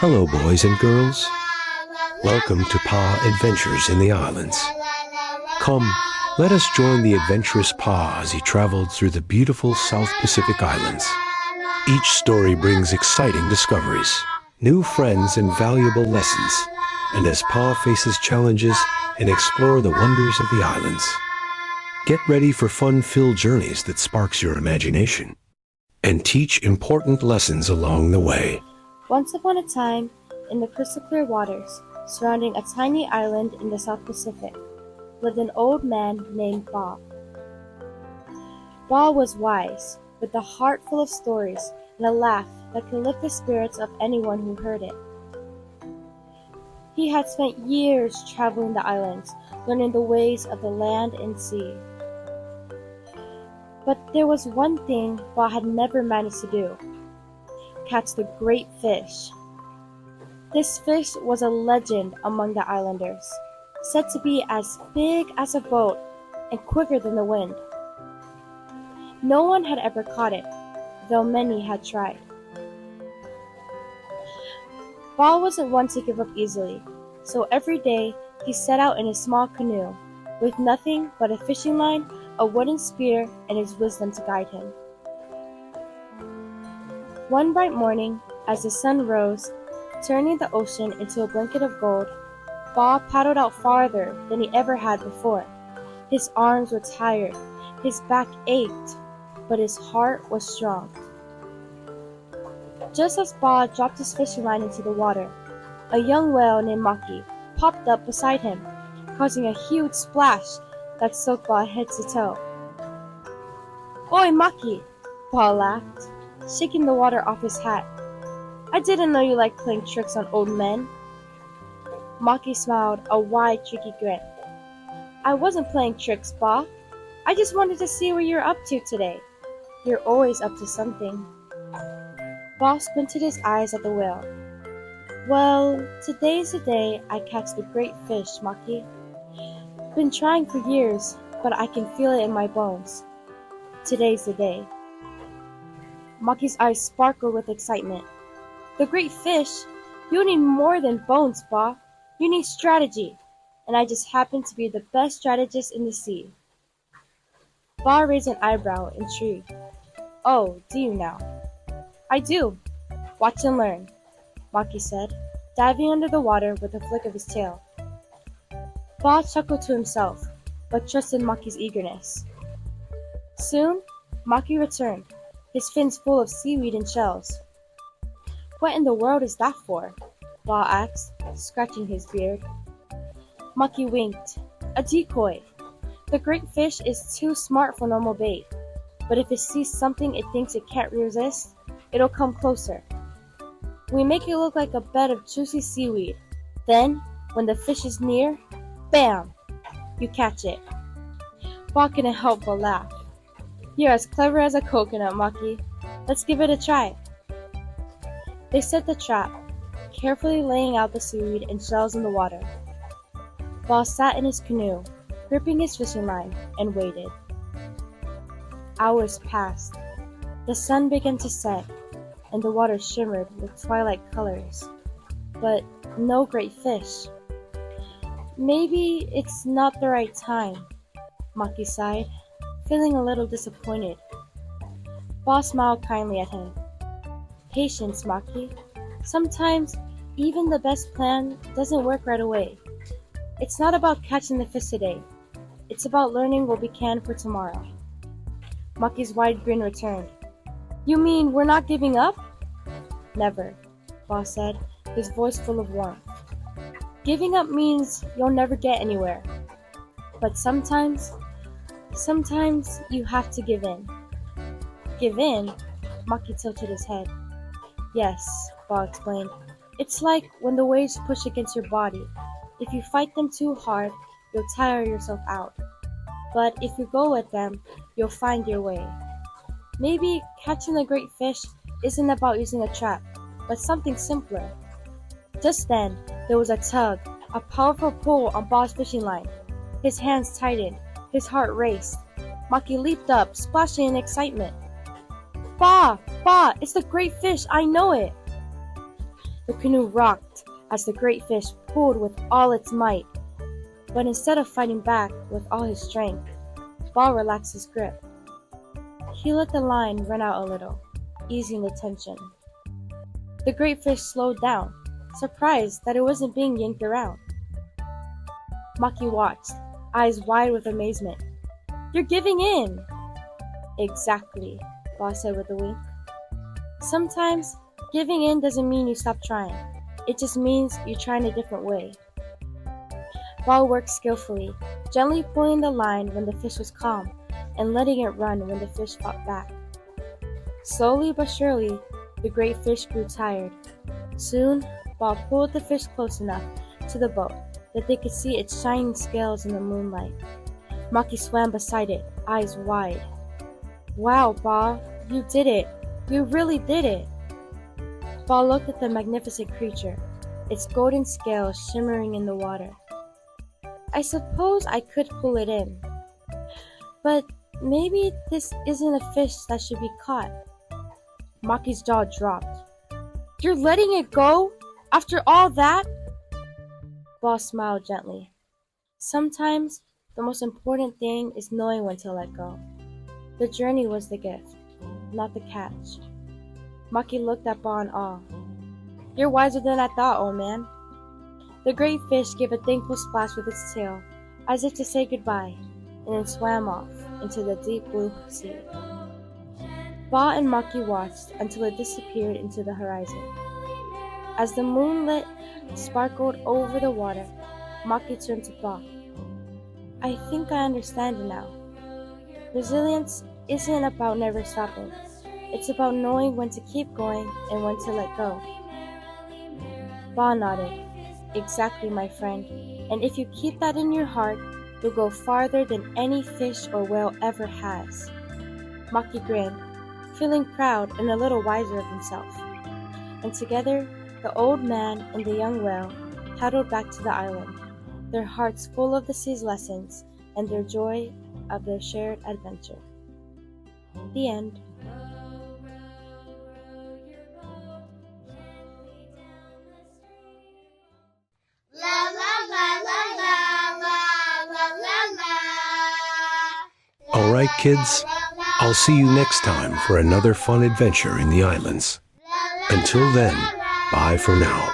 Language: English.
Hello, boys and girls. Welcome to Pa Adventures in the Islands. Come, let us join the adventurous Pa as he traveled through the beautiful South Pacific Islands. Each story brings exciting discoveries, new friends, and valuable lessons. And as Pa faces challenges and explore the wonders of the islands, get ready for fun-filled journeys that sparks your imagination and teach important lessons along the way. Once upon a time, in the crystal clear waters surrounding a tiny island in the South Pacific, lived an old man named Ba. Ba was wise, with a heart full of stories and a laugh that could lift the spirits of anyone who heard it. He had spent years traveling the islands, learning the ways of the land and sea. But there was one thing Ba had never managed to do: catch the great fish. This fish was a legend among the islanders, said to be as big as a boat and quicker than the wind. No one had ever caught it, though many had tried. Ba wasn't one to give up easily, so every day he set out in a small canoe, with nothing but a fishing line, a wooden spear, and his wisdom to guide him. One bright morning, as the sun rose, turning the ocean into a blanket of gold, Ba paddled out farther than he ever had before. His arms were tired, his back ached, but his heart was strong. Just as Ba dropped his fishing line into the water, a young whale named Maki popped up beside him, causing a huge splash that soaked Ba head to toe. "Oi, Maki!" Ba laughed, shaking the water off his hat. "I didn't know you liked playing tricks on old men." Maki smiled a wide, tricky grin. "I wasn't playing tricks, Ba. I just wanted to see what you're up to today. You're always up to something." Ba squinted his eyes at the whale. "Well, today's the day I catch the great fish, Maki. Been trying for years, but I can feel it in my bones. Today's the day." Maki's eyes sparkled with excitement. "The great fish? You need more than bones, Ba. You need strategy, and I just happen to be the best strategist in the sea." Ba raised an eyebrow, intrigued. "Oh, do you now?" "I do. Watch and learn," Maki said, diving under the water with a flick of his tail. Ba chuckled to himself, but trusted Maki's eagerness. Soon, Maki returned, his fins full of seaweed and shells. "What in the world is that for?" Ba asked, scratching his beard. Maki winked. "A decoy. The great fish is too smart for normal bait, but if it sees something it thinks it can't resist, it'll come closer. We make it look like a bed of juicy seaweed. Then, when the fish is near, bam! You catch it." Ba couldn't help but laugh. "You're as clever as a coconut, Maki. Let's give it a try." They set the trap, carefully laying out the seaweed and shells in the water. Ba sat in his canoe, gripping his fishing line, and waited. Hours passed. The sun began to set, and the water shimmered with twilight colors. But no great fish. "Maybe it's not the right time," Maki sighed, feeling a little disappointed. Ba smiled kindly at him. "Patience, Maki. Sometimes even the best plan doesn't work right away. It's not about catching the fish today. It's about learning what we can for tomorrow." Maki's wide grin returned. "You mean we're not giving up?" "Never," Ba said, his voice full of warmth. "Giving up means you'll never get anywhere. But sometimes you have to give in." "Give in?" Maki tilted his head. "Yes," Ba explained. "It's like when the waves push against your body. If you fight them too hard, you'll tire yourself out. But if you go with them, you'll find your way. Maybe catching a great fish isn't about using a trap, but something simpler." Just then, there was a tug, a powerful pull on Ba's fishing line. His hands tightened, his heart raced. Maki leaped up, splashing in excitement. Ba! Ba! It's the great fish! I know it!" The canoe rocked as the great fish pulled with all its might, but instead of fighting back with all his strength, Ball relaxed his grip. He let the line run out a little, easing the tension. The great fish slowed down, surprised that it wasn't being yanked around. Maki watched, eyes wide with amazement. "You're giving in!" "Exactly," Ball said with a wink. "Sometimes, giving in doesn't mean you stop trying. It just means you try in a different way." Ball worked skillfully, gently pulling the line when the fish was calm and letting it run when the fish fought back. Slowly but surely, the great fish grew tired. Soon, Ball pulled the fish close enough to the boat that they could see its shining scales in the moonlight. Maki swam beside it, eyes wide. "Wow, Ball, you did it! You really did it!" Ball looked at the magnificent creature, its golden scales shimmering in the water. "I suppose I could pull it in. But maybe this isn't a fish that should be caught." Maki's jaw dropped. "You're letting it go? After all that?" Ball smiled gently. Sometimes, the most important thing is knowing when to let go. The journey was the gift, not the catch. Maki looked at Ball in awe. "You're wiser than I thought, old man." The great fish gave a thankful splash with its tail, as if to say goodbye, and then swam off into the deep blue sea. Ball and Maki watched until it disappeared into the horizon. As the moonlit sparkled over the water, Maki turned to Ball. "I think I understand now. Resilience isn't about never stopping. It's about knowing when to keep going and when to let go." Ball nodded. "Exactly, my friend. And if you keep that in your heart, you'll go farther than any fish or whale ever has." Maki grinned, feeling proud and a little wiser of himself. And together, the old man and the young whale paddled back to the island, their hearts full of the sea's lessons and their joy of their shared adventure. The end. La la la la la la la la la. All right, kids, I'll see you next time for another fun adventure in the islands. Until then, bye for now.